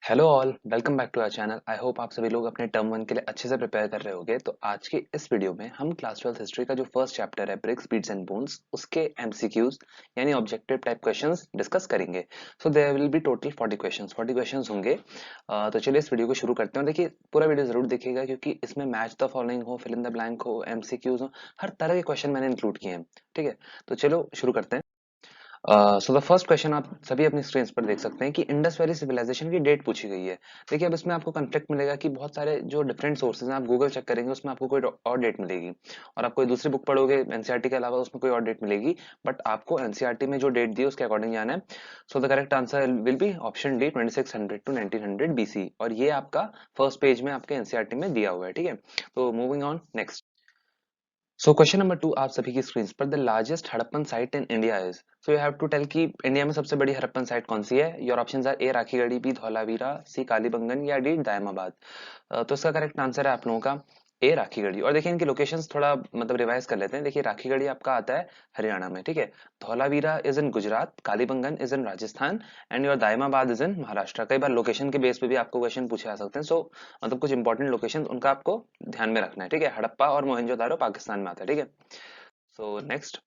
Hello all, welcome back to our channel. I hope आप सभी लोग अपने टर्म वन के लिए अच्छे से प्रिपेयर कर रहे होंगे। तो आज की इस वीडियो में हम क्लास 12 हिस्ट्री का जो फर्स्ट चैप्टर है ब्रिक्स बीट्स एंड बोन्स, उसके एमसीक्यूज यानी ऑब्जेक्टिव टाइप क्वेश्चंस डिस्कस करेंगे। So there will be total 40 questions होंगे। तो चलिए इस वीडियो को शुरू करते हैं। देखिए पूरा वीडियो जरूर देखिएगा क्योंकि इसमें मैच द फॉलोइंग हो, फिल इन द ब्लैंक हो, एमसीक्यूज हो, हर तरह के क्वेश्चन मैंने इंक्लूड किए हैं। ठीक है, तो चलो शुरू करते हैं। सो द फर्स्ट क्वेश्चन आप सभी अपनी स्क्रीन पर देख सकते हैं कि इंडस वैली सिविलाइजेशन की डेट पूछी गई है। देखिए अब इसमें आपको कन्फ्लिक्ट मिलेगा कि बहुत सारे जो डिफरेंट सोर्सेज हैं, आप गूगल चेक करेंगे उसमें आपको कोई और डेट मिलेगी, और आप कोई दूसरी बुक पढ़ोगे एनसीईआरटी के अलावा उसमें कोई और डेट मिलेगी। बट आपको एनसीईआरटी में जो डेट दी है उसके अकॉर्डिंग जाना है। So the correct answer will be option D 2600 to 1900 BC, और ये आपका फर्स्ट पेज में आपके एनसीईआरटी में दिया हुआ है। ठीक है, तो moving on next. So question number 2 आप सभी की स्क्रीन पर, the largest Harappan site in India is. So you have to tell कि इंडिया में सबसे बड़ी हड़प्पन साइट कौन सी है। Your options are A Rakhigarhi, B Dholavira, C Kalibangan या डी दायमाबाद। तो इसका करेक्ट आंसर है आप लोगों का ए राखीगढ़ी। और देखिए इनकी लोकेशंस थोड़ा मतलब रिवाइज कर लेते हैं। देखिए राखीगढ़ी आपका आता है हरियाणा में, ठीक है। Dholavira is in Gujarat, Kalibangan is in Rajasthan, and your Daimabad is in Maharashtra. कई बार लोकेशन के बेस पे भी आपको क्वेश्चन पूछे जा सकते हैं। सो मतलब कुछ इंपॉर्टेंट लोकेशन उनका आपको ध्यान में रखना है। ठीक है, हड़प्पा और मोहनजोदारो पाकिस्तान में आता है। ठीक है, सो नेक्स्ट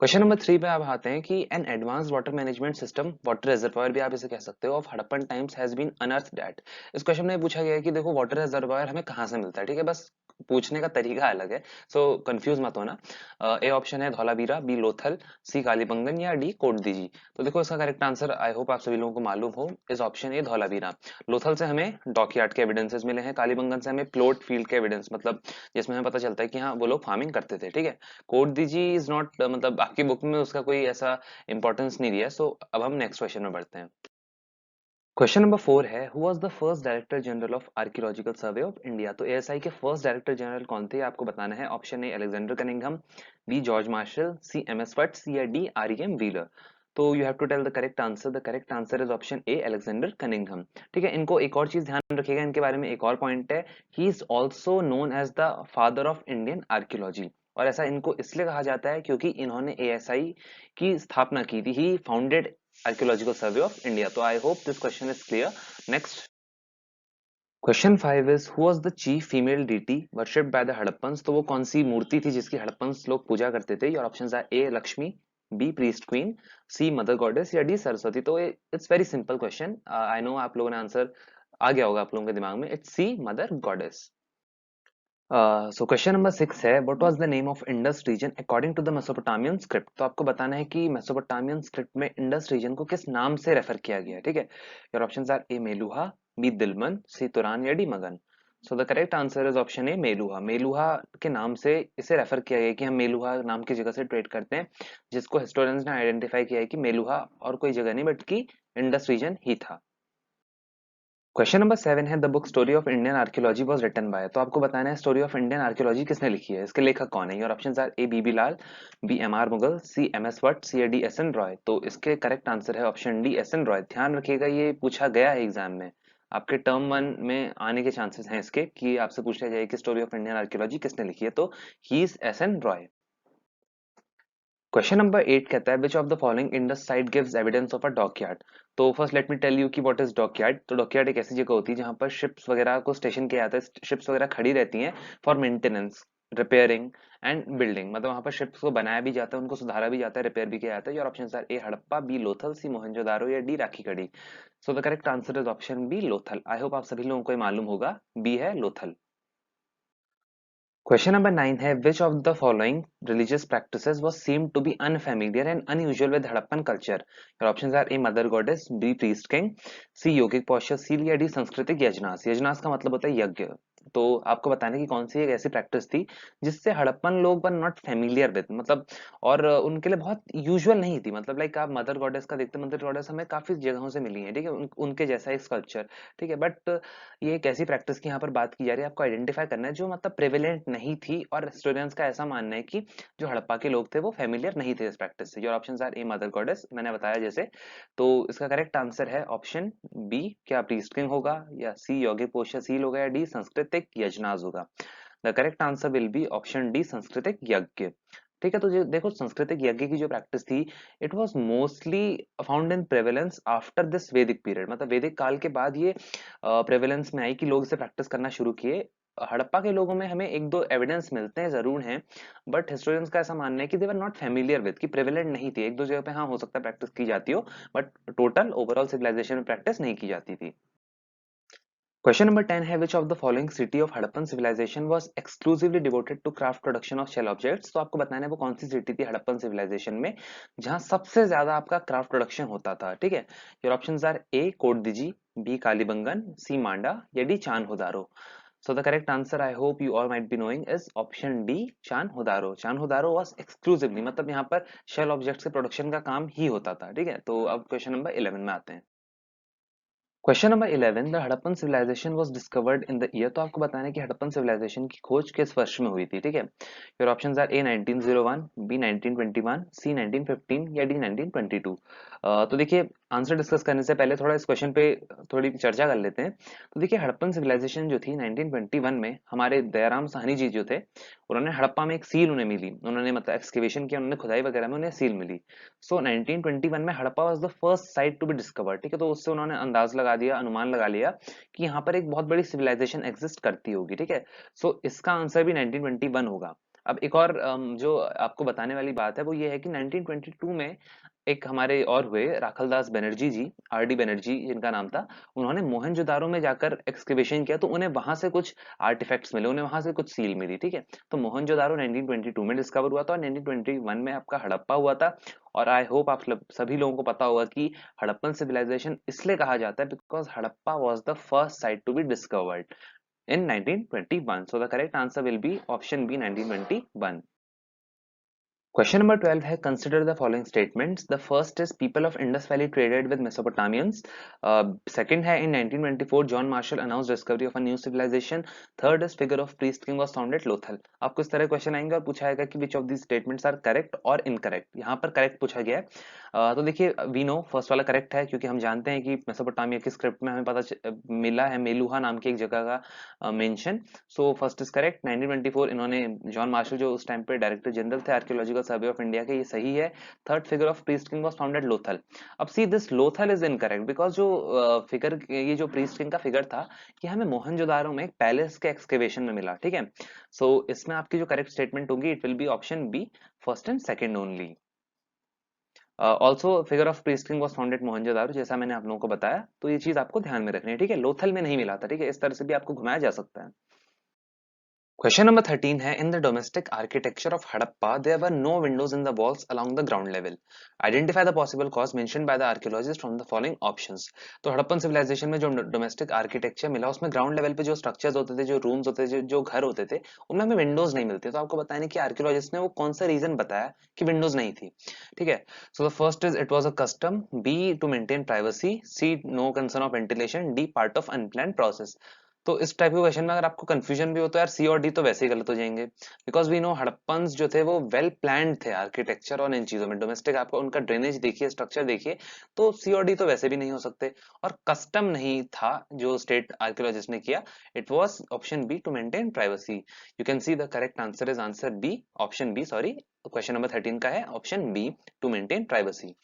क्वेश्चन नंबर 3 पे आप आते हैं कि an advance water management system, water reservoir भी आप इसे कह सकते हो, of Harappan times has been unearthed at. इस क्वेश्चन में पूछा गया है कि देखो वाटर रिजर्वायर हमें कहाँ से मिलता है। ठीक है, बस पूछने का तरीका अलग है, सो कंफ्यूज मत होना। ए ऑप्शन है धौलावीरा, बी लोथल, सी कालीबंगन या डी कोटदीजी। तो देखो इसका करेक्ट आंसर आई होप आप सभी लोगों को मालूम हो, इस ऑप्शन ए धौलावीरा। लोथल से हमें डॉकयार्ड के एविडेंसेस मिले हैं, कालीबंगन से हमें प्लॉट फील्ड के एविडेंस, मतलब जिसमें हमें पता चलता है कि हाँ वो लोग फार्मिंग करते थे। ठीक है, कोड दीजिए इज नॉट मतलब आपकी बुक में उसका कोई ऐसा इंपॉर्टेंस नहीं दिया है। सो अब हम नेक्स्ट क्वेश्चन में बढ़ते हैं। क्वेश्चन नंबर 4 है, who was the first director general of archaeological survey of India. तो एएसआई के फर्स्ट डायरेक्टर जनरल कौन थे आपको बताना है। Option A Alexander Cunningham, B George Marshall, C M S Vats या D R E M Wheeler. तो you have to tell the correct answer. The correct answer is option A Alexander Cunningham. ठीक है, इनको एक और चीज ध्यान रखिएगा, इनके बारे में एक और पॉइंट है, he is also known as the father of Indian archaeology. और ऐसा इनको इसलिए कहा जाता है क्योंकि इन्होंने एएसआई की स्थापना की थी। He founded archaeological survey of India. तो I hope this question is clear. Next question 5 is, who was the chief female deity worshipped by the Harappans. तो वो कौन सी मूर्ति थी जिसकी हड़प्पन्स लोग पूजा करते थे। Your options are A Lakshmi, B priest queen, C mother goddess या डी सरस्वती। तो it's very simple question, I know आप लोगों ने आंसर आ गया होगा आप लोगों के दिमाग में, it's C mother goddess. So question number 6 है, what was the name of Indus region according to the Mesopotamian script. तो आपको बताना है कि मेसोपोटामियन स्क्रिप्ट में इंडस रीजन को किस नाम से रेफर किया गया है। ठीक है, your options are A Meluha, B Dilmun, C Turan या D Magan. So the correct answer is option A Meluha. Meluha के नाम से इसे रेफर किया गया है कि हम मेलुहा नाम की जगह से ट्रेड करते हैं, जिसको हिस्टोरियंस ने आइडेंटिफाई किया है कि मेलुहा और कोई जगह नहीं बल्कि इंडस रीजन ही था। क्वेश्चन नंबर 7 है, the book story of Indian archaeology was written by. तो आपको बताना है स्टोरी ऑफ इंडियन आर्कियोलॉजी किसने लिखी है, इसके लेखक कौन है। Your options are A B B Lal, B M R Mughal, C M S Vats, C D S N Roy. तो इसके करेक्ट आंसर है option D S N Roy. ध्यान रखिएगा ये पूछा गया है एग्जाम में, आपके टर्म वन में आने के चांसेस हैं इसके कि आपसे पूछा जाए कि स्टोरी ऑफ इंडियन आर्कियोलॉजी किसने लिखी है। तो he is S N Roy. Question number 8 कहता है, which of the following Indus site gives evidence of a dockyard. तो first let me tell you कि व्हाट इज डॉकयार्ड। तो डॉकयार्ड एक ऐसी जगह होती है जहां पर शिप्स वगैरह को स्टेशन किया जाता है, शिप्स वगैरह खड़ी रहती हैं for maintenance, repairing and building. मतलब वहां पर शिप्स को बनाया भी जाता है, उनको सुधारा भी जाता है, रिपेयर भी किया जाता है। Your options are A Harappa, B Lothal, C Mohenjodaro या D Rakhigarhi. So the correct answer is option B Lothal. I hope आप सभी लोगों को ये मालूम होगा, बी है लोथल। क्वेश्चन नंबर 9 है, which of the following religious practices was seemed to be unfamiliar and unusual with Harappan culture. Your options are A mother goddess, B priest king, C yogic posture, C या D सांस्कृतिक यजनास। यजनास का मतलब होता है यज्ञ। तो आपको बताने की कौन सी एक ऐसी प्रैक्टिस थी जिससे हड़प्पन लोग वर नॉट फेमिलियर विद, मतलब और उनके लिए बहुत यूजुअल नहीं थी। मतलब लाइक आप मदर गॉडेस का देखते, मदर गॉडेस हमें काफी जगहों से मिली है, ठीक है, उनके जैसा एक स्कल्पचर। ठीक है, बट ये एक ऐसी प्रैक्टिस की यहाँ पर बात की जा रही है, आपको आइडेंटिफाई करना है जो मतलब प्रेविलेंट नहीं थी, और स्टूडेंट्स का ऐसा मानना है कि जो हड़प्पा के लोग थे वो फेमिलियर नहीं थे इस प्रैक्टिस से। Your options are A mother goddess, मैंने बताया जैसे। तो इसका करेक्ट आंसर है ऑप्शन बी, क्या प्रीस्ट किंग होगा, या सी योगिक पोष्यशील होगा, या डी सांस्कृतिक यजनाज होगा। The correct answer will be option D सांस्कृतिक यज्ञ। ठीक है। तो जो देखो सांस्कृतिक यज्ञ की जो प्रैक्टिस थी, it was mostly found in prevalence after this वैदिक पीरियड, मतलब वैदिक काल के बाद ये प्रेवलेंस में आई कि लोग इसे प्रैक्टिस करना शुरू किए। हड़प्पा के लोगों में हमें एक दो एविडेंस मिलते हैं, जरूर हैं, बट हिस्टोरियंस का ऐसा मानना है कि दे वर नॉट फेमिलियर विद, कि प्रेवलेंट नहीं थी। एक दो जगह पे हाँ हो सकता है प्रैक्टिस की जाती हो, बट टोटल ओवरऑल सिविलाइजेशन में प्रैक्टिस नहीं की जाती थी। क्वेश्चन नंबर 10 है, which of the following city of Harappan civilization was exclusively devoted to craft production of shell objects. तो आपको बताना है वो कौन सी सिटी थी हड़प्पन सिविलाइजेशन में जहां सबसे ज्यादा आपका क्राफ्ट प्रोडक्शन होता था। ठीक है, your options are A Kot Diji, B Kalibangan, C Manda या D Chanhudaro. So the correct answer I hope you all might be knowing is option D, चानहोदारो। चानहोदारो was exclusively, मतलब यहाँ पर शेल ऑब्जेक्ट्स के प्रोडक्शन का काम ही होता था। ठीक है, तो अब क्वेश्चन नंबर 11 में आते हैं। Question number 11, the Harappan civilization was discovered in the year. तो आपको बताना है कि हड़प्पन सिविलाइजेशन की खोज किस वर्ष में हुई थी। ठीक है, your options are A 1901, B 1921, C 1915 या डी 1922। तो देखिए, आंसर डिस्कस करने से पहले थोड़ा इस क्वेश्चन पे थोड़ी चर्चा कर लेते हैं। तो देखिए, हड़प्पन सिविलाइजेशन जो थी 1921 में, हमारे दयाराम साहनी जी जो थे, उन्होंने हड़प्पा में एक सील उन्हें मिली, उन्होंने मतलब एक्सकेवेशन किया, उन्होंने खुदाई वगैरह में उन्हें सील मिली। सो 1921 में Harappa was the first site to be discovered. ठीक है, तो उससे उन्होंने अंदाज लगा दिया, अनुमान लगा लिया कि यहाँ पर एक बहुत बड़ी सिविलाइजेशन एग्जिस्ट करती होगी। ठीक है, सो इसका आंसर भी 1921 होगा। अब एक और जो आपको बताने वाली बात है वो ये है कि 1922 में एक हमारे और हुए, राखलदास बनर्जी जी, आर डी बनर्जी जिनका नाम था, उन्होंने मोहनजोदारो में जाकर एक्सकेवेशन किया, तो उन्हें वहां से कुछ आर्टिफैक्ट्स मिले, उन्हें वहां से कुछ सील मिली। ठीक है, तो मोहनजोदारो 1922 में डिस्कवर हुआ था और 1921 में आपका हड़प्पा हुआ था। और आई होप आप सभी लोगों को पता होगा कि हड़प्पन सिविलाइजेशन इसलिए कहा जाता है because Harappa was the first site to be discovered in 1921. So the correct answer will be option B, 1921. Question number 12 है, consider the following statements. The first is people of Indus valley traded with Mesopotamians. Second है, in 1924 John Marshall announce discovery of a new civilization. Third is figure of priest king was found at Lothal. आपको इस तरह question आएंगे और पूछा जाएगा कि which of these statements are correct और इनकरेक्ट। यहाँ पर करेक्ट पूछा गया है। तो देखिए, वी नो फर्स्ट वाला करेक्ट है, क्योंकि हम जानते हैं कि मेसोपोटामिया की स्क्रिप्ट में हमें मिला है मेलुहा नाम की एक जगह का mention. So first is correct. 1924 इन्होंने, जॉन मार्शल जो उस टाइम पे डायरेक्टर जनरल थे आर्कियोलॉजिकल सर्वे ऑफ इंडिया के, ये सही है। Third figure of priest king was found at Lothal. अब see this Lothal is incorrect because जो फिगर, ये जो प्रीस्ट किंग का फिगर था, ये हमें मोहनजोदारो में एक पैलेस के एक्सकेवेशन में मिला। ठीक है, सो इसमें आपकी जो करेक्ट स्टेटमेंट होगी it will be option B, first and second only. Also figure of priest king was found at Mohenjodaro, जैसा मैंने आप लोगों को बताया, तो ये चीज आपको ध्यान में रखनी है। ठीक है, लोथल में नहीं मिला था। ठीक है, इस तरह से भी आपको घुमाया जा सकता है। क्वेश्चन नंबर 13 है, in the domestic architecture of Harappa there were no windows in the walls along the ground level. Identify the possible cause mentioned by the archaeologist from the following options. तो हड़प्पन सिविलाइजेशन में जो domestic architecture मिला, उसमें ground level पे जो structures होते थे, जो रूम्स होते थे, जो घर होते थे, उनमें हमें विंडोज नहीं मिलते। तो आपको बताने कि आर्कियोलॉजिस्ट ने वो कौन सा रीजन बताया कि विंडोज नहीं थी। ठीक है, so the first is it was a custom, B to maintain privacy, C no concern of ventilation, D part of unplanned process. तो इस टाइप के क्वेश्चन में अगर आपको कंफ्यूजन भी हो तो यार सी और डी तो वैसे ही गलत हो जाएंगे, बिकॉज वी नो हड़प्पन्स जो थे वो वेल प्लान्ड थे आर्किटेक्चर और इन चीजों में। डोमेस्टिक आपको उनका ड्रेनेज देखिए, स्ट्रक्चर देखिए, तो सी और डी तो वैसे भी नहीं हो सकते। और कस्टम नहीं था जो स्टेट आर्कियोलॉजिस्ट ने किया, it was option B, to maintain privacy. You can see the correct answer is answer B, option B, sorry, question number 13 का है option B, to maintain privacy.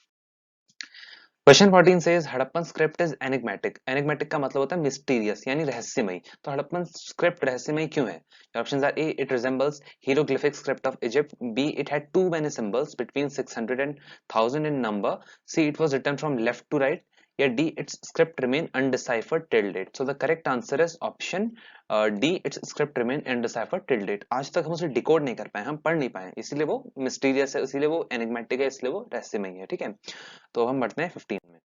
Question 14 says Harappan script is enigmatic. Enigmatic का मतलब होता है mysterious यानी रहस्यमयी। तो Harappan script रहस्यमयी क्यों है? Options are A, it resembles hieroglyphic script of Egypt, B, it had too many symbols between 600 and 1000 in number, C, it was written from left to right, या D, its script remain undeciphered till date. So the correct answer is option D, its script remain undeciphered till date. आज तक हम उसे decode नहीं कर पाए, हम पढ़ नहीं पाए, इसीलिए वो मिस्टीरियस है, इसीलिए वो एनिग्मेटिक है, इसलिए वो रहस्यमयी है। ठीक है, तो हम बढ़ते हैं 15 में।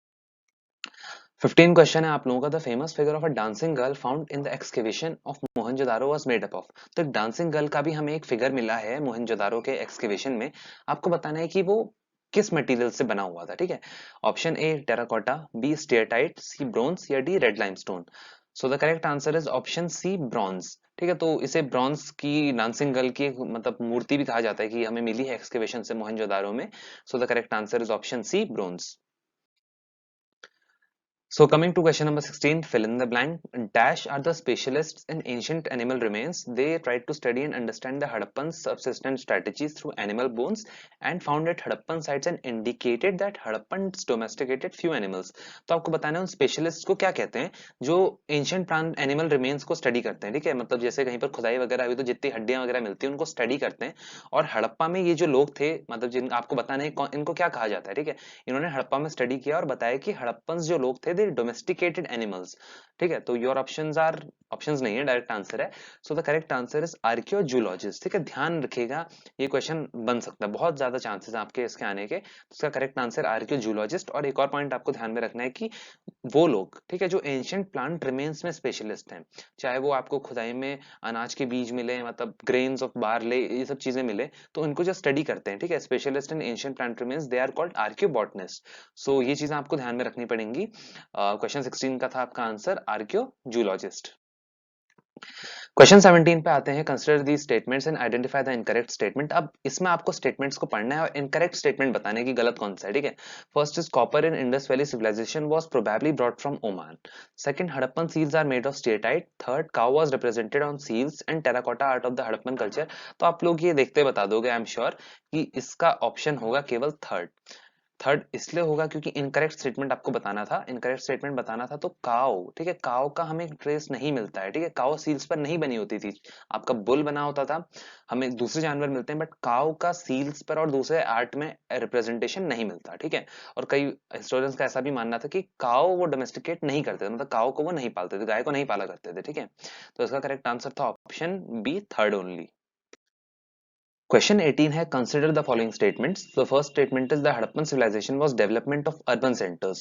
15 क्वेश्चन है आप लोगों का, the famous figure of a dancing girl found in the excavation of Mohenjodaro was made up of. तो एक डांसिंग गर्ल का भी हमें एक फिगर मिला है मोहनजोदारो के एक्सकेवेशन में। आपको बताना है कि वो किस मटेरियल से बना हुआ था। ठीक है, option A terracotta, B steatite, C bronze या D red limestone. So the correct answer is option C, bronze. ठीक है, तो इसे ब्रॉन्ज की डांसिंग गर्ल की मतलब मूर्ति भी कहा जाता है कि हमें मिली है एक्सकेवेशन से मोहनजोदारो में। So the correct answer is option C, bronze. So coming to question number 16, fill in the blank. Dash are the specialists in ancient animal remains. They tried to study and understand the Harappan subsistence strategies through animal bones and found at Harappan sites and indicated that Harappans domesticated few animals. तो आपको बताना है उन specialist को क्या कहते हैं जो एंशियंट प्लांट एनिमल रिमेन्स को स्टडी करते हैं, ठीक है। मतलब जैसे कहीं पर खुदाई वगैरह हुई तो जितनी हड्डियां वगैरह मिलती है उनको स्टडी करते हैं। और हड़प्पा में ये जो लोग थे, मतलब जिन आपको बताना है इनको क्या कहा जाता है, ठीक है। इन्होंने हड़प्पा में स्टडी किया और बताया कि हड़प्पन्स जो लोग थे दे डोमेस्टिकेटेड एनिमल्स, ठीक है। तो योर ऑप्शंस आर, ऑप्शंस नहीं है, डायरेक्ट आंसर है। So the correct answer is archaeozoologist, ठीक है। ध्यान रखिएगा ये क्वेश्चन बन सकता है, बहुत ज्यादा चांसेस है आपके इसके आने के। तो इसका करेक्ट आंसर आर्कियोजूलॉजिस्ट। और एक और पॉइंट आपको ध्यान में रखना है कि वो लोग, ठीक है, जो एंशियंट प्लांट रिमेन्स में स्पेशलिस्ट हैं, चाहे वो आपको खुदाई में अनाज के बीज मिले, मतलब ग्रेन्स ऑफ बार्ले, ये सब चीजें मिले, तो इनको जो स्टडी करते हैं, ठीक है, specialist in ancient plant remains, they are called archaeobotanist. So ये चीजें आपको ध्यान में रखनी पड़ेंगी। क्वेश्चन 16 का था आपका आंसर आर्कियोजूलॉजिस्ट। क्वेश्चन 17 पे आते हैं, consider the statements and identify the incorrect statement. अब इसमें आपको स्टेटमेंट्स को पढ़ना है और इनकरेक्ट स्टेटमेंट बताने की गलत कौन सा है, ठीक है। First is copper in Indus valley civilization was probably brought from Oman. Second, Harappan seals are made of steatite. Third, cow was represented on seals and terracotta art of the Harappan culture. तो आप लोग ये देखते बता दोगे, आई एम श्योर कि इसका option होगा केवल थर्ड। थर्ड इसलिए होगा क्योंकि इनकरेक्ट स्टेटमेंट आपको बताना था, इनकरेक्ट स्टेटमेंट बताना था तो काओ, ठीक है, काओ का हमें ट्रेस नहीं मिलता है, ठीक है। काओ सील्स पर नहीं बनी होती थी, आपका बुल बना होता था, हमें दूसरे जानवर मिलते हैं, बट काओ का सील्स पर और दूसरे आर्ट में रिप्रेजेंटेशन नहीं मिलता, ठीक है। और कई हिस्टोरियंस का ऐसा भी मानना था कि काओ वो डोमेस्टिकेट नहीं करते थे, मतलब काओ को वो नहीं पालते थे, गाय को नहीं पाला करते थे, ठीक है। तो इसका करेक्ट आंसर था option B, third only. Question 18 है, consider the following statements. The first statement is the Harappan civilization was development of urban centers.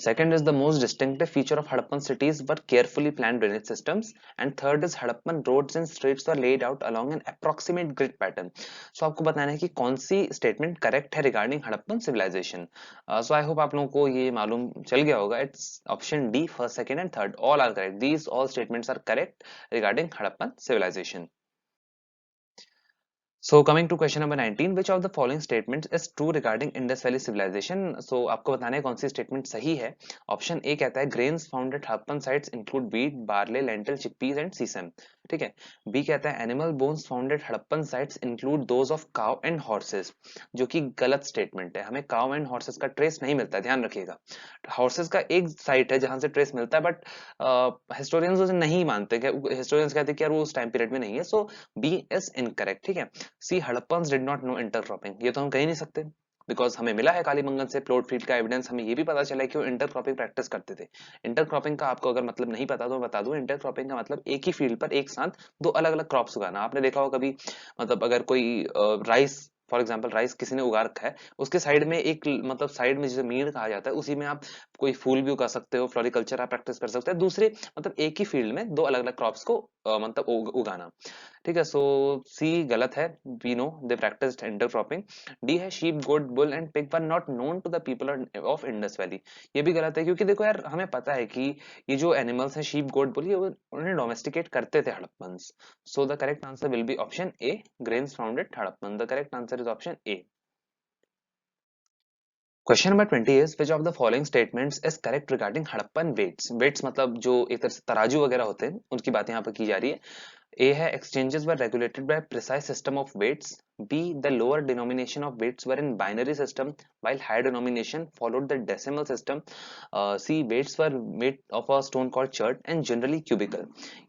Second is the most distinctive feature of Harappan cities were carefully planned drainage systems. And third is Harappan roads and streets were laid out along an approximate grid pattern. So आपको बताना है कि कौन सी statement correct है regarding Harappan civilization. So I hope आप लोगों को ये मालूम चल गया होगा. It's option D, first, second and third. All are correct. These all statements are correct regarding Harappan civilization. So coming to question number 19, which of the following statements is true regarding Indus Valley civilization? So आपको बताना है कौन सी statement सही है। Option ए कहता है grains found at Harappan sites include wheat, barley, lentil, chickpeas and sesame, ठीक है। बी कहता है animal bones found at Harappan sites include those of cow and horses, जो कि गलत स्टेटमेंट है, हमें cow and horses का ट्रेस नहीं मिलता है, ध्यान रखिएगा। हॉर्सेस का एक साइट है जहां से ट्रेस मिलता है, बट हिस्टोरियंस उसे नहीं मानते, हिस्टोरियंस कहते हैं कि यार वो उस टाइम पीरियड में नहीं है। सो बी इज इनकरेक्ट, ठीक है। C Harappans did not know intercropping, ये तो हम कह ही नहीं सकते, बिकॉज हमें मिला है कालीबंगन से प्लॉट फील्ड का एविडेंस, हमें ये भी पता चला है कि वो इंटरक्रॉपिंग प्रैक्टिस करते थे। इंटरक्रॉपिंग का आपको अगर मतलब नहीं पता तो मैं बता दूं, इंटरक्रॉपिंग का मतलब एक ही फील्ड पर एक साथ दो अलग अलग क्रॉप्स उगाना। आपने देखा हो कभी, मतलब अगर कोई राइस, फॉर एग्जाम्पल राइस किसी ने उगा रखा है, उसके साइड में एक, मतलब साइड में जिसे मीड कहा जाता है, उसी में आप कोई फूल भी उगा सकते हो, फ्लोरिकल्चर आप प्रैक्टिस कर सकते हैं, दूसरे मतलब एक ही फील्ड में दो अलग अलग क्रॉप्स को मतलब उगाना, ठीक है। सो सी गलत है, we know they practised intercropping. D है sheep, goat, bull and pig were not known to the people of Indus valley, ये भी गलत है, क्योंकि देखो यार हमें पता है कि ये जो एनिमल्स हैं शीप, गोट, बुल, ये उन्हें डोमेस्टिकेट करते थे Harappans. So the correct answer will be option A, grains found at Harappan. The correct answer is option A. Question number 20 is which of the following statements is correct regarding Harappan weights. Weights मतलब जो एक तरह से तराजू वगैरह होते हैं, उनकी बात यहाँ पर की जा रही है। A है exchanges were regulated by a precise system of weights. B, the lower denomination of weights were in binary system while higher denomination followed the decimal system. C, weights were made of a stone called chert and generally cubical.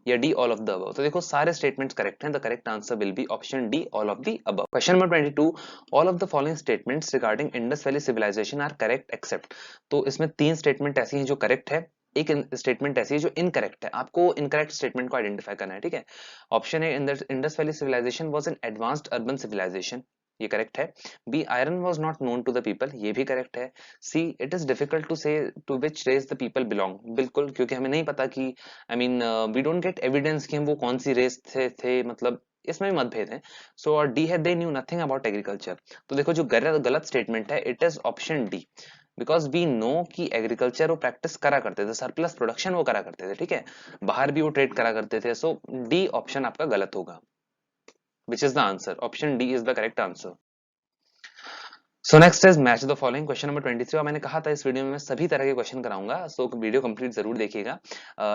या D, all of the above। तो देखो सारे statements correct हैं। The correct answer will be option D, all of the above। Question number 22, all of the following statements regarding Indus Valley civilization are correct except। तो इसमें तीन statement ऐसी हैं जो correct है, एक स्टेटमेंट ऐसी है जो इनकरेक्ट है। आपको इनकरेक्ट स्टेटमेंट को आइडेंटिफाई करना है, ठीक है। Option A, Indus valley civilization was an advanced urban civilization, ये करेक्ट है। B, iron was not known to the people, ये भी करेक्ट है। C, it is difficult to say to which race the people belong, बिल्कुल, क्योंकि हमें नहीं पता कि I mean we don't get evidence कि हम वो कौन सी रेस थे, मतलब इसमें भी मतभेद है। सो और डी है, they knew nothing about agriculture. तो देखो जो गलत स्टेटमेंट है, it is option D, because we know कि एग्रीकल्चर वो प्रैक्टिस करा करते थे, सरप्लस प्रोडक्शन वो करा करते थे, ठीक है, बाहर भी वो ट्रेड करा करते थे। सो डी ऑप्शन आपका गलत होगा, which is the answer, option D is the correct answer. So next is match the following question number 23। और मैंने कहा था इस वीडियो में मैं सभी तरह के क्वेश्चन कराऊंगा, सो वीडियो कंप्लीट जरूर देखिएगा।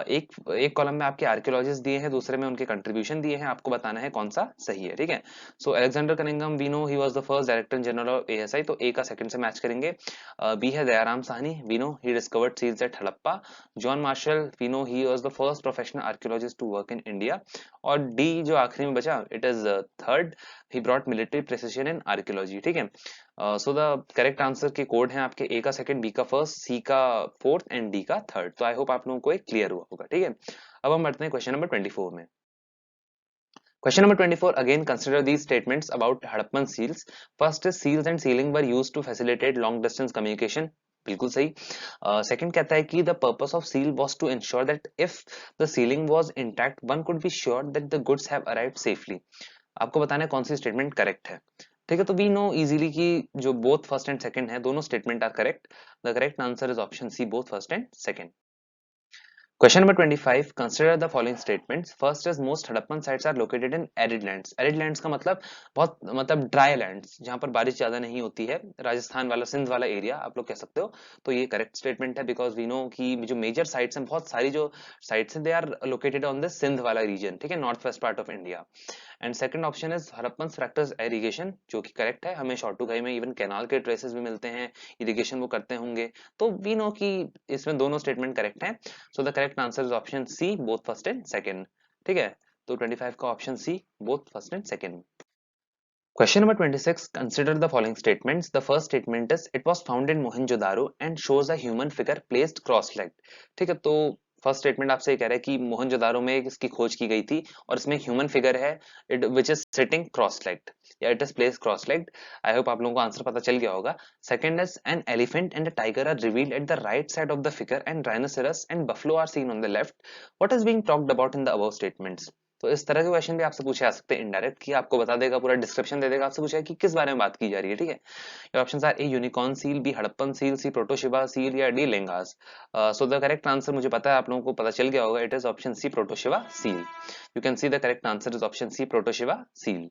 एक एक कॉलम में आपके आर्कियोलॉजिस्ट दिए हैं, दूसरे में उनके कंट्रीब्यूशन दिए हैं, आपको बताना है कौन सा सही है, ठीक है। So Alexander Cunningham, we know he was the first director general of ASI, तो ए का सेकंड से मैच करेंगे। बी है Dayaram Sahni, we know he discovered seals at Harappa. John Marshall, we know he was the first professional archaeologist to work in India. और D जो आखिरी में बचा, it is third, he brought military precision in archaeology, ठीक है। So the correct answer के code हैं आपके ए का सेकंड, बी का फर्स्ट, सी का फोर्थ एंड डी का थर्ड। तो आई होप आप लोगों को एक क्लियर हुआ होगा, ठीक है। अब हम बढ़ते हैं क्वेश्चन नंबर 24 में। Question number 24, again consider these statements about Harappan seals. First is seals and sealing were used to facilitate long distance communication. बिल्कुल सही। सेकंड कहता है कि the purpose of seal was to ensure that if the sealing was intact, one could be sure that the goods have arrived safely. आपको बताना है कौन सी स्टेटमेंट करेक्ट है, ठीक है। तो वी नो इजीली कि जो बोथ फर्स्ट एंड सेकंड है, दोनों statement are correct. The correct answer is option C, both first and second. Question number 25. Consider the following statements. First is most Harappan sites are located in arid lands. Arid lands का मतलब बहुत मतलब dry lands, जहां पर बारिश ज्यादा नहीं होती है, राजस्थान वाला सिंध वाला एरिया आप लोग कह सकते हो। तो ये करेक्ट स्टेटमेंट है, बिकॉज वी नो कि जो मेजर साइट्स हैं, बहुत सारी जो साइट्स हैं, they are located on the Sindh वाला रीजन, ठीक है, north west part of India. And second option is Harappan practice irrigation, जो कि करेक्ट है। हमें शॉर्टुगाई में इवन कैनाल के ट्रेसेस भी मिलते हैं, इरिगेशन वो करते होंगे। तो वी नो कि इसमें दोनों स्टेटमेंट करेक्ट हैं। So the correct answer is option C, both first and second, ठीक है। तो 25 का option C, both first and second. Question number 26. Consider the following statements. The first statement is it was found in Mohenjo-daro and shows a human figure placed cross-legged. ठीक है, तो first statement आपसे ये कह रहा है कि मोहनजोदारो में इसकी खोज की गई थी और इसमें ह्यूमन फिगर है, it which is sitting cross legged या it is place cross legged. I hope आप लोगों को आंसर पता चल गया होगा। Second is an elephant and a tiger are revealed at the right side of the figure and rhinoceros and buffalo are seen on the left. What is being talked about in the above statements. तो इस तरह के question भी आपसे पूछे जा सकते हैं इनडायरेक्ट, कि आपको बता देगा, पूरा डिस्क्रिप्शन दे देगा, आपसे पूछेगा कि किस बारे में बात की जा रही है, ठीक है। Options are A unicorn seal, B Harappan seal, C प्रोटोशिबा seal या D लेंगास। So the correct answer मुझे पता है, आप लोगों को पता चल गया होगा, it is option C, प्रोटोशिबा seal. You can see the correct answer is option C, प्रोटोशिबा seal.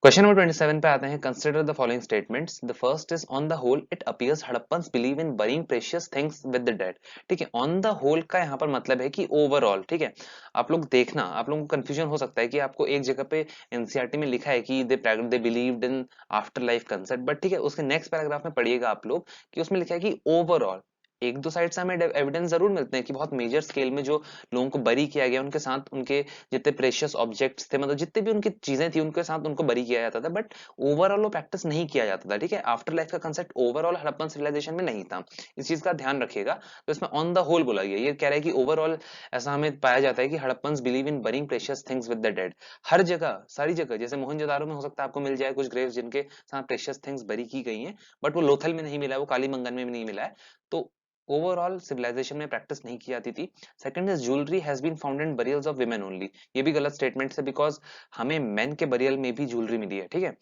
Question number 27 पे आते हैं। Consider the following statements. The first is on the whole it appears Harappans believe in burying precious things with the dead, ठीक है। On the whole का यहाँ पर मतलब है कि ओवरऑल, ठीक है। आप लोग देखना, आप लोगों को कंफ्यूजन हो सकता है कि आपको एक जगह पे एनसीईआरटी में लिखा है कि they believed in after life concept, but ठीक है, उसके नेक्स्ट पैराग्राफ में पढ़िएगा आप लोग कि उसमें लिखा है कि ओवरऑल। एक दो साइड से हमें एविडेंस जरूर मिलते हैं कि बहुत मेजर स्केल में जो लोगों को बरी किया गया, उनके साथ उनके जितने प्रेशियस ऑब्जेक्ट्स थे, मतलब जितने भी उनकी चीजें थी, उनके साथ उनको बरी किया जाता था, बट ओवरऑल वो प्रैक्टिस नहीं किया जाता था, ठीक है। आफ्टर लाइफ का कंसेप्ट ओवरऑल हड़प्पन सिविलाइजेशन में नहीं था, इस चीज का ध्यान रखिएगा। तो इसमें ऑन द होल बोला गया, ये कह रहा है कि ओवरऑल ऐसा हमें पाया जाता है कि Harappans believe in burying precious things with the dead. हर जगह, सारी जगह, जैसे मोहनजोदारो में हो सकता है आपको मिल जाए कुछ ग्रेव्स जिनके साथ प्रेशियस थिंग्स बरी की गई हैं, बट वो लोथल में नहीं मिला है, वो कालीमंगन में भी नहीं मिला है। तो ओवरऑल सिविलाइजेशन में प्रैक्टिस नहीं की जाती थी। Second is jewellery has been found in burials of women only, ये भी गलत स्टेटमेंट है, बिकॉज हमें मेन के बरियल में भी ज्वेलरी मिली है, ठीक है।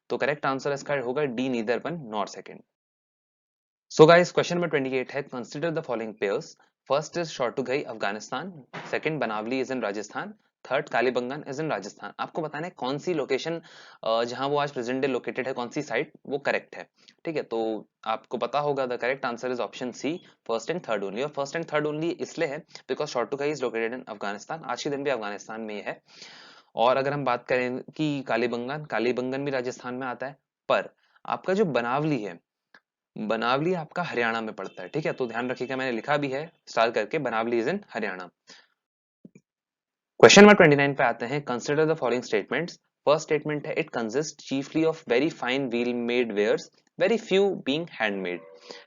तो करेक्ट आंसर इसका होगा D, neither one nor second. So guys question number 28 है। Consider the following pairs. First is Shortugai Afghanistan, second Banawali is in Rajasthan, third Kalibangan is in Rajasthan. आपको बताना है कौन सी लोकेशन जहां वो आज प्रेजेंट डे लोकेटेड है, कौन सी साइट वो करेक्ट है, ठीक है। तो आपको पता होगा the correct answer is option C, first and third only. और फर्स्ट एंड थर्ड ओनली इसलिए है because Shortugai is located in Afghanistan, आज के दिन भी अफगानिस्तान में ही है। और अगर हम बात करें कि कालीबंगन, कालीबंगन भी राजस्थान में आता है, पर आपका जो बनावली है, बनावली आपका हरियाणा में पड़ता है, ठीक है। तो ध्यान रखिएगा, मैंने लिखा भी है स्टार करके, Banawali is in Haryana. Question number 29 पे आते हैं। Consider the following statements. First statement है it consist chiefly of very fine wheel made wares, very few being handmade,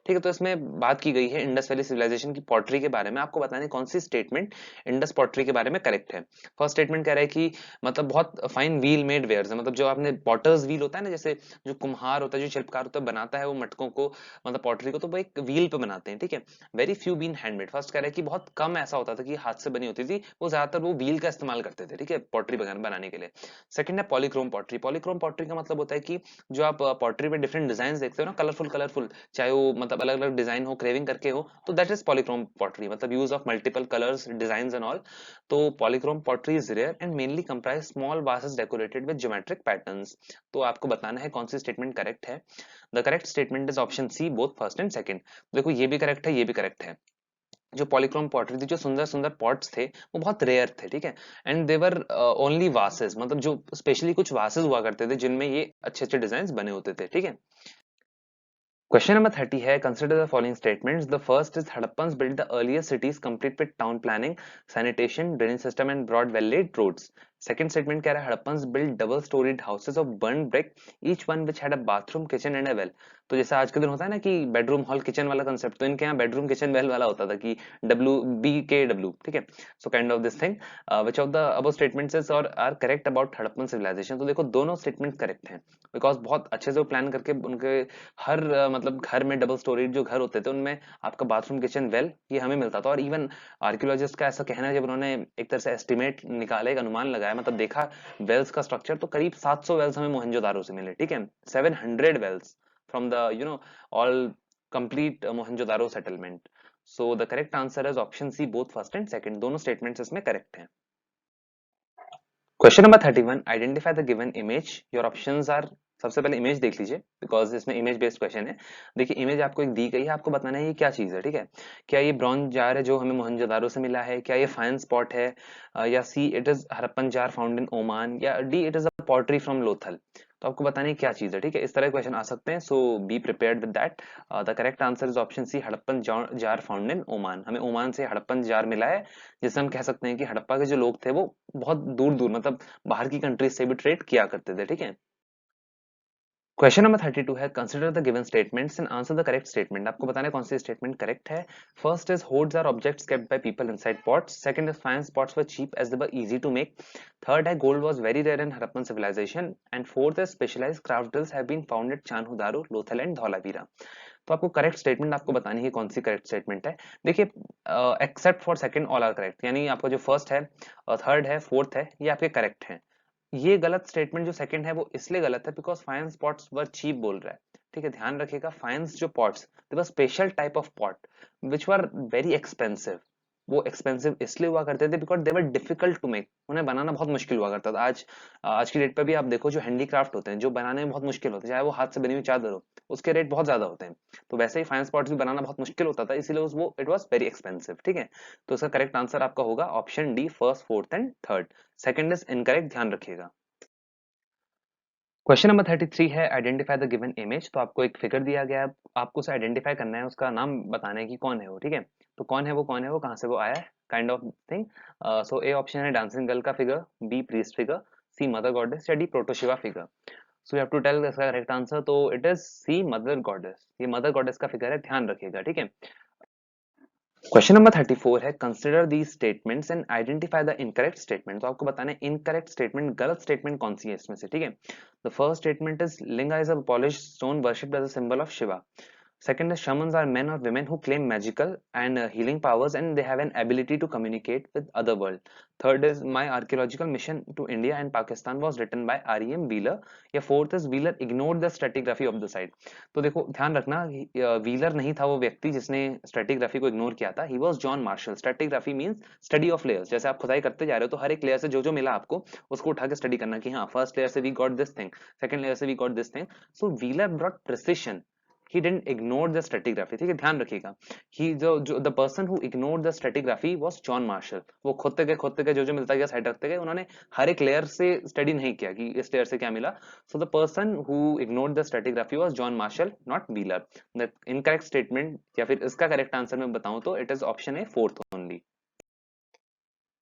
ठीक है। तो इसमें बात की गई है इंडस वैली सिविलाइजेशन की पॉटरी के बारे में। आपको बताना है कौन सी स्टेटमेंट इंडस पॉटरी के बारे में करेक्ट है। फर्स्ट स्टेटमेंट कह रहा है कि मतलब बहुत फाइन व्हील मेड वेयर्स है, मतलब जो आपने पॉटर्स व्हील होता है ना, जैसे जो कुम्हार होता है, जो शिल्पकार होता है, बनाता है वो मटकों को, मतलब पॉटरी को, तो वो एक व्हील पे बनाते हैं, ठीक है। Very few been handmade, first कह रहा है कि बहुत कम ऐसा होता था कि हाथ से बनी होती थी, वो ज्यादातर वो व्हील का इस्तेमाल करते थे, ठीक है, पॉटरी बनाने के लिए। सेकंड है पॉलीक्रोम पॉटरी। पॉलीक्रोम पॉटरी का मतलब होता है कि जो आप पॉटरी पे डिफरेंट डिजाइन देखते हो ना, कलरफुल कलरफुल, चाहे वो मतलब अलग अलग डिजाइन हो, क्रेविंग करके हो, तो दैट इज पॉलीक्रोम पॉटरी, मतलब use of multiple colours, design and all. तो polychrome pottery is rare and mainly comprise small vases decorated with geometric patterns. तो आपको बताना है कौन सी स्टेटमेंट करेक्ट है। The correct statement is option C, both first and second. देखो ये भी करेक्ट है, ये भी करेक्ट है। जो पॉलीक्रोम पॉटरी थी, जो सुंदर सुंदर पॉट्स थे, वो बहुत रेयर थे, ठीक है। एंड देवर ओनली वासेस, मतलब जो स्पेशली कुछ वासेस हुआ करते थे जिनमें ये अच्छे अच्छे डिजाइन बने होते थे, ठीक है। Question number 30 है, consider the following statements. The first is Hadappans built the earliest cities complete with town planning, sanitation, drainage system and broad well-laid roads. Second statement कह रहा है Hadappans built double-storied houses of burnt brick, each one which had a bathroom, kitchen and a well. तो जैसा आज के दिन होता है ना कि बेडरूम हॉल किचन वाला कंसेप्ट, तो इनके यहाँ बेडरूम किचन वेल वाला होता था कि WBKW, ठीक है। So kind of this thing, which of the above statements is और are correct about Harappan civilisation. तो देखो दोनों स्टेटमेंट करेक्ट हैं, बिकॉज बहुत अच्छे से वो प्लान करके उनके हर मतलब घर में डबल स्टोरेज जो घर होते थे उनमें आपका बाथरूम किचन वेल ये हमें मिलता था। और इवन आर्कियोलॉजिस्ट का ऐसा कहना है, जब उन्होंने एक तरह से एस्टिमेट निकाला, एक अनुमान लगाया, मतलब देखा वेल्स का स्ट्रक्चर, तो करीब 700 वेल्स हमें मोहनजोदारो से मिले, ठीक है। 700 wells from the all complete Mohenjodaro settlement. So the correct answer is option C, both first and second, दोनों स्टेटमेंट्स इसमें करेक्ट हैं। Question number 31, identify the given image. Your options are, सबसे पहले इमेज देख लीजिए बिकॉज इसमें इमेज बेस्ड क्वेश्चन है। देखिए इमेज आपको एक दी गई है, आपको बताना है ये क्या चीज है, ठीक है। क्या ये ब्रॉन्ज जार है जो हमें मोहनजोदारो से मिला है, क्या ये फाइन स्पॉट है, या C it is Harappan jar found in Oman, या D it is a pottery from Lothal. तो आपको बताना है क्या चीज है, ठीक है। इस तरह के क्वेश्चन आ सकते हैं, so be prepared with that. The correct answer is option C, Harappan jar found in Oman. हमें ओमान से हड़प्पन जार मिला है, जिससे हम कह सकते हैं कि हड़प्पा के जो लोग थे वो बहुत दूर दूर, मतलब बाहर की कंट्रीज से भी ट्रेड किया करते थे, ठीक है। क्वेश्चन नंबर 32 है, consider the given statements and answer the correct statement. आपको बताना है कौन सी स्टेटमेंट करेक्ट है। First is hoards are objects kept by people inside pots. Second is fine spots were cheap as they were easy to make. Third है gold was very rare in Harappan civilisation. And fourth is specialised craft drills have been found at Chanhudaro, Lothal and Dholavira. तो आपको correct statement आपको बतानी है कौन C correct statement है। देखिए except for second all are correct, यानी आपका जो फर्स्ट है, थर्ड है, फोर्थ है, ये आपके करेक्ट है। ये गलत स्टेटमेंट जो सेकंड है वो इसलिए गलत है because fine pots were cheap बोल रहा है, ठीक है। ध्यान रखिएगा, फाइन्स जो pots, they were special type of pot which were very expensive. वो एक्सपेंसिव इसलिए हुआ करते थे because they were difficult to make, उन्हें बनाना बहुत मुश्किल हुआ करता था। आज की डेट पे भी आप देखो, जो हैंडीक्राफ्ट होते हैं जो बनाने में बहुत मुश्किल होते हैं, चाहे वो हाथ से बनी हुई चादर हो, उसके रेट बहुत ज्यादा होते हैं। तो वैसे ही फाइन पॉट्स भी बनाना बहुत मुश्किल होता था, इसीलिए वो इट वॉज वेरी एक्सपेंसिव, ठीक है। तो इसका करेक्ट आंसर आपका होगा option D, first, fourth and third. Second is incorrect, ध्यान रखिएगा। क्वेश्चन नंबर 33 है, आइडेंटिफाई द गिवन इमेज। तो आपको एक फिगर दिया गया है, आपको उसे आइडेंटिफाई करना है, उसका नाम बताना है कि कौन है वो, ठीक है। तो कौन है वो, कौन है वो, कहाँ से वो आया है, kind of thing. So A option है डांसिंग गर्ल का फिगर, बी प्रीस्ट फिगर, सी मदर गॉडेस, या D प्रोटोशिवा figure. So you have to tell इसका करेक्ट आंसर। तो it is C, mother goddess. ये मदर गॉडेस का फिगर है, ध्यान रखिएगा, ठीक है। क्वेश्चन नंबर 34 है, consider the statements and identify the incorrect statement. तो आपको बताना है इनकरेक्ट स्टेटमेंट, गलत स्टेटमेंट कौन सी है इसमें से, ठीक है। The first statement is linga is a polished stone worshipped as a symbol of Shiva. Second is shamans are men or women who claim magical and healing powers and they have an ability to communicate with other world. Third is my archaeological mission to India and Pakistan was written by R.E.M. Wheeler. या fourth is Wheeler ignored the stratigraphy of the site. तो देखो ध्यान रखना, wheeler नहीं था वो व्यक्ति जिसने स्ट्रेटिग्राफी को इग्नोर किया था, he was John Marshall. Stratigraphy means study of layers. जैसे आप खुदाई करते जा रहे हो तो हर एक लेयर से जो जो मिला आपको उसको उठा के स्टडी करना कि हाँ फर्स्ट लेयर से we got this thing, second layer से we got this thing. So Wheeler brought precision, he didn't ignore the stratigraphy, ठीक है, ध्यान रखिएगा। he जो the person who ignored the stratigraphy was John Marshall। वो खोदते गए जो जो मिलता गया साइड रखते गए, उन्होंने हर एक लेयर से स्टडी नहीं किया कि इस लेयर से क्या मिला। so the person who ignored the stratigraphy was John Marshall, not Wheeler। the incorrect statement या फिर इसका करेक्ट आंसर मैं बताऊं तो it is option A, fourth only.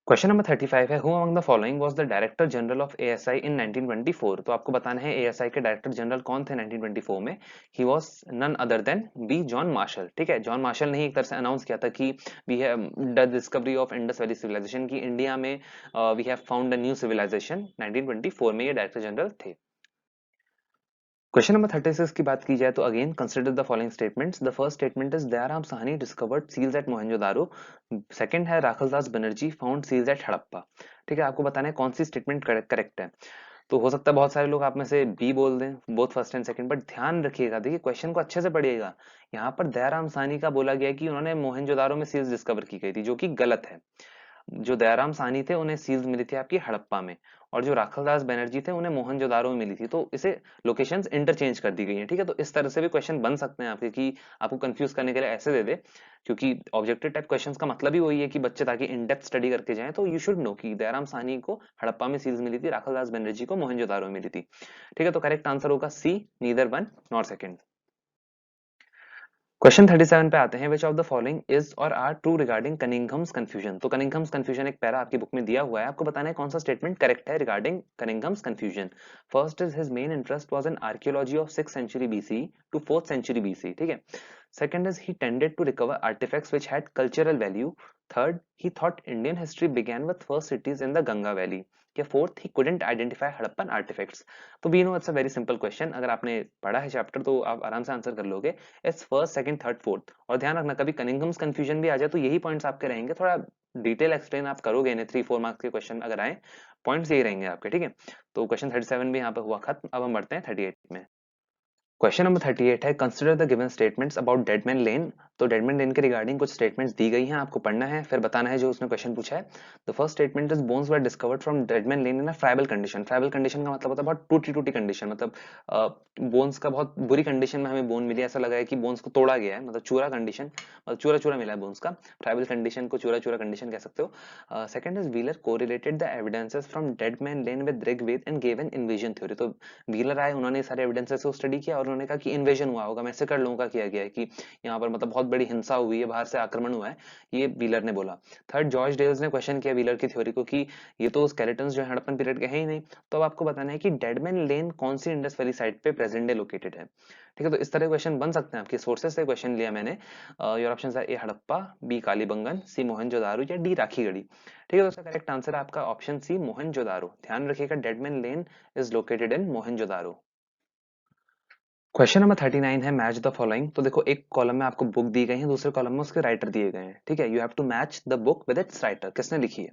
Question number 35 है, who among the following was the director general of ASI in 1924। तो आपको बताना है एएसआई के डायरेक्टर जनरल कौन थे 1924 में। He was none other than B, John Marshall, ठीक है। जॉन मार्शल ने ही एक तरह से अनाउंस किया था कि we have the discovery of Indus valley civilisation, की इंडिया में we have found a new civilisation. 1924 में ये डायरेक्टर जनरल थे। क्वेश्चन नंबर 36 की बात की जाए तो again consider the following statements. The first statement is Dayaram Sahni discovered seals at Mohenjodaro. Second है Rakhaldas Banerjee found seals at Harappa. ठीक है, आपको बताना है कौन सी स्टेटमेंट करेक्ट है। तो हो सकता है बहुत सारे लोग आप में से बी बोल दें, both first and second, but ध्यान रखिएगा, देखिए क्वेश्चन को अच्छे से पढ़िएगा। यहाँ पर दयाराम साहनी का बोला गया है कि उन्होंने मोहनजोदारो में सील्स डिस्कवर की गई थी, जो कि गलत है। जो दयाराम साहनी थे उन्हें सील्स मिली थी आपकी हड़प्पा में, और जो राखालदास बनर्जी थे उन्हें मोहनजोदारो में मिली थी। तो इसे लोकेशंस इंटरचेंज कर दी गई हैं, ठीक है। तो इस तरह से भी क्वेश्चन बन सकते हैं आपके, कि आपको कंफ्यूज करने के लिए ऐसे दे दे, क्योंकि ऑब्जेक्टिव टाइप क्वेश्चंस का मतलब ही वही है कि बच्चे ताकि इन डेप्थ स्टडी करके जाएं। तो यू शुड नो कि दयाराम साहनी को हड़प्पा में सील्स मिली थी, राखालदास बनर्जी को मोहनजोदारो में मिली थी, ठीक है। तो करेक्ट आंसर होगा C, neither one nor second. Question 37 पे आते हैं, which of the following is और are true regarding Cunningham's confusion. तो कनिंघम्स कंफ्यूजन एक पैरा आपकी बुक में दिया हुआ है, आपको बताना है कौन सा स्टेटमेंट करेक्ट है regarding Cunningham's confusion. First is his main interest was in archaeology of 6th century BC to 4th century BC, ठीक है। Second is he tended to recover artefacts which had cultural value. Third, he thought Indian history began with first cities in the Ganga valley. या fourth, he couldn't identify Harappan artefacts. तो we know it's a very simple question, अगर आपने पढ़ा है chapter तो आप आराम से आंसर कर लोगे। It's first, second, third, fourth. और ध्यान रखना कभी कनिंघम्स कंफ्यूजन भी आ जाए तो यही पॉइंट्स आपके रहेंगे, थोड़ा डिटेल एक्सप्लेन आप करोगे इन्हें, 3-4 मार्क्स के क्वेश्चन अगर आए, पॉइंट्स यही रहेंगे आपके, ठीक है। तो क्वेश्चन 37 भी यहाँ पे हुआ खत्म। अब हम बढ़ते हैं 38 में। क्वेश्चन नंबर 38 है, consider the given statements about Deadman Lane. तो डेडमैन लेन के रिगार्डिंग कुछ स्टेटमेंट्स दी गई हैं, आपको पढ़ना है, फिर बताना है जो उसने क्वेश्चन पूछा है। The first statement is bones were discovered from Deadman lane in a friable condition. Friable condition का मतलब होता है बहुत टूटी टूटी कंडीशन, मतलब बोन्स का बहुत बुरी कंडीशन में हमें बोन मिली, ऐसा लगा है कि बोन्स को तोड़ा गया है, मतलब चूरा कंडीशन, मतलब चूरा चूरा मिला है बोन्स का। फ्राइबल कंडीशन को चूरा चूरा कंडीशन कह सकते हो। Second is Wheeler correlated the evidences from Deadman Lane with Rigveda and give an invasion theory. तो व्हीलर आए, उन्होंने सारे एविडेंसेस को स्टडी किया और उन्होंने कहा कि इन्वेजन हुआ होगा, मैसेकर लोगों का किया गया है, कि यहाँ पर मतलब बहुत बड़ी हिंसा हुई है, बाहर से आक्रमण हुआ है, ये व्हीलर ने बोला। थर्ड, जॉर्ज डेल्स ने क्वेश्चन किया व्हीलर की थ्योरी को कि ये तो स्केलेटन्स जो है हड़प्पन पीरियड के हैं ही नहीं। तो अब आपको बताना है कि डेडमैन लेन कौन सी इंडस वैली साइट पे प्रेजेंट डे लोकेटेड है, ठीक है। तो इस तरह क्वेश्चन बन सकते हैं, आपके सोर्सेस से क्वेश्चन लिया मैंने। Your options are A Harappa, B Kalibangan, C Mohenjodaro या डी राखीगढ़ी, ठीक है। तो इसका करेक्ट आंसर है आपका ऑप्शन सी मोहनजोदारो। ध्यान रखिएगा dead man lane is located in Mohenjodaro. Question number 39 है, मैच द फॉलोइंग। तो देखो एक कॉलम में आपको बुक दी गई है, दूसरे कॉलम में उसके राइटर दिए गए हैं, ठीक है। You have to match the book with its writer, किसने लिखी है।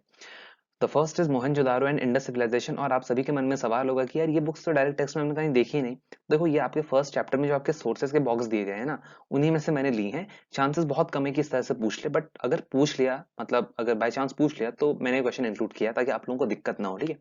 The first is Mohenjodaro and Indus civilization. और आप सभी के मन में सवाल होगा कि यार ये बुक्स तो डायरेक्ट टेक्स्ट में हमने कहीं देखी ही नहीं। देखो ये आपके फर्स्ट चैप्टर में जो आपके सोर्सेज के बॉक्स दिए गए हैं ना, उन्हीं में से मैंने ली हैं। चांसेस बहुत कम है कि इस तरह से पूछ ले, बट अगर पूछ लिया, मतलब अगर बाय चांस पूछ लिया, तो मैंने क्वेश्चन इंक्लूड किया ताकि आप लोगों को दिक्कत ना हो, ठीक है।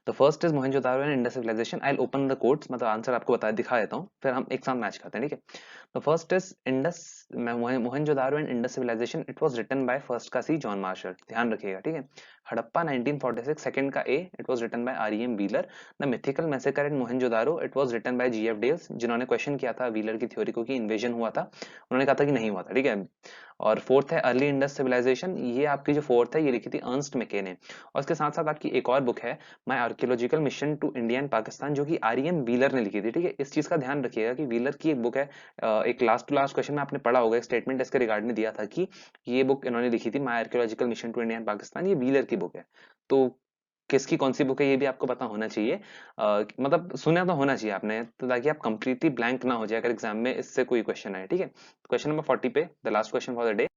The first is Mohenjodaro and Indus civilization. I will open the codes, मतलब आंसर आपको बता दिखा देता हूँ, फिर हम एक साथ मैच करते हैं, ठीक है। The first is Indus Mohenjodaro and Indus civilization, it was written by first का सी जॉन मार्शल, ध्यान रखिएगा, ठीक है। हड़प्पा 1946, सेकंड का A, it was written by R E M. Wheeler. The mythical massacre in Mohenjodaro, it was written by G F. Dales, जिन्होंने question किया था wheeler की थ्योरी को कि इन्वेजन हुआ था, उन्होंने कहा था कि नहीं हुआ था, ठीक है। और फोर्थ है अर्ली इंडस सिविलाइजेशन, ये आपकी जो फोर्थ है ये लिखी थी अर्नस्ट मैके ने। और इसके साथ साथ आपकी एक और बुक है, my archaeological mission to India and Pakistan, जो कि आर.ई.एम. व्हीलर ने लिखी थी, ठीक है। इस चीज का ध्यान रखिएगा कि व्हीलर की एक बुक है। एक लास्ट टू लास्ट क्वेश्चन में आपने पढ़ा होगा, एक स्टेटमेंट इसके रिगार्ड में दिया था कि ये बुक इन्होंने लिखी थी, my archaeological mission to India and Pakistan, ये व्हीलर की बुक है। तो किसकी कौन सी बुक है ये भी आपको पता होना चाहिए, मतलब सुना तो होना चाहिए आपने, तो ताकि आप कंप्लीटली ब्लैंक ना हो जाए अगर एग्जाम में इससे कोई क्वेश्चन आए, ठीक है। क्वेश्चन नंबर 40 पे, the last question for the day.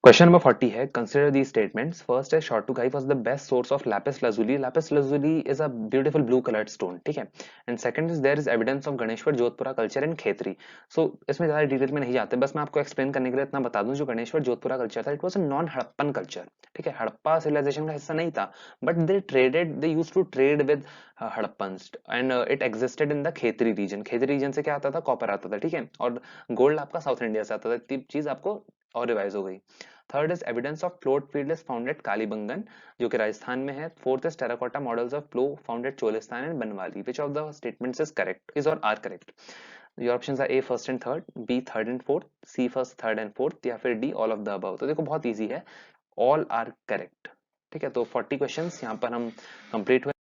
Question number 40 है, कंसिडर दी स्टेटमेंट्स। फर्स्ट है Shortugai was the best source of lapis lazuli. Lapis lazuli is a beautiful blue coloured stone, ठीक है। And second is there is evidence of Ganeshwar Jodhpura culture in Khetri. So इसमें ज्यादा detail में नहीं जाते, बस मैं आपको एक्सप्लेन करने के लिए इतना बता दूं, जो गणेश्वर जोधपुरा कल्चर था, it was a non Harappan culture, ठीक है। हड़प्पा सिविलाइजेशन का हिस्सा नहीं था, but they used to trade with Harappan, and it existed in the Khetri region. Khetri region से क्या आता था, कॉपर आता था, ठीक है। और गोल्ड आपका साउथ इंडिया से आता था, इतनी चीज आपको और रिवाइज हो गई। Third is evidence of ploughed field is found at Kalibangan, जो कि राजस्थान में है। Fourth is terracotta models of plough found at Cholistan and Banawali. Which of the statements is correct, is और are correct. Your options are A first and third, B third and fourth, C first third and fourth, या फिर D all of the above. तो देखो बहुत easy है, all are correct, ठीक है। तो 40 क्वेश्चंस यहाँ पर हम कंप्लीट हुए।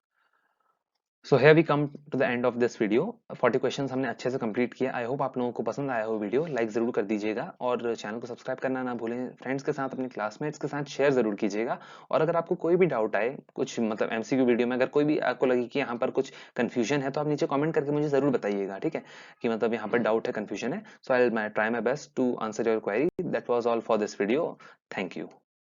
So here we come to the end of this video. 40 questions हमने अच्छे से कंप्लीट किया। आई होप आप लोगों को पसंद आया हो वीडियो, लाइक जरूर कर दीजिएगा और चैनल को सब्सक्राइब करना ना भूलें। फ्रेंड्स के साथ, अपने क्लासमेट्स के साथ शेयर जरूर कीजिएगा। और अगर आपको कोई भी डाउट आए, कुछ मतलब एमसीक्यू वीडियो में अगर कोई भी आपको लगे कि यहाँ पर कुछ कंफ्यूजन है, तो आप नीचे कमेंट करके मुझे जरूर बताइएगा, ठीक है, कि मतलब यहाँ पर डाउट है, कंफ्यूजन है। So I will try my best to answer your query. That was all for this video. Thank you.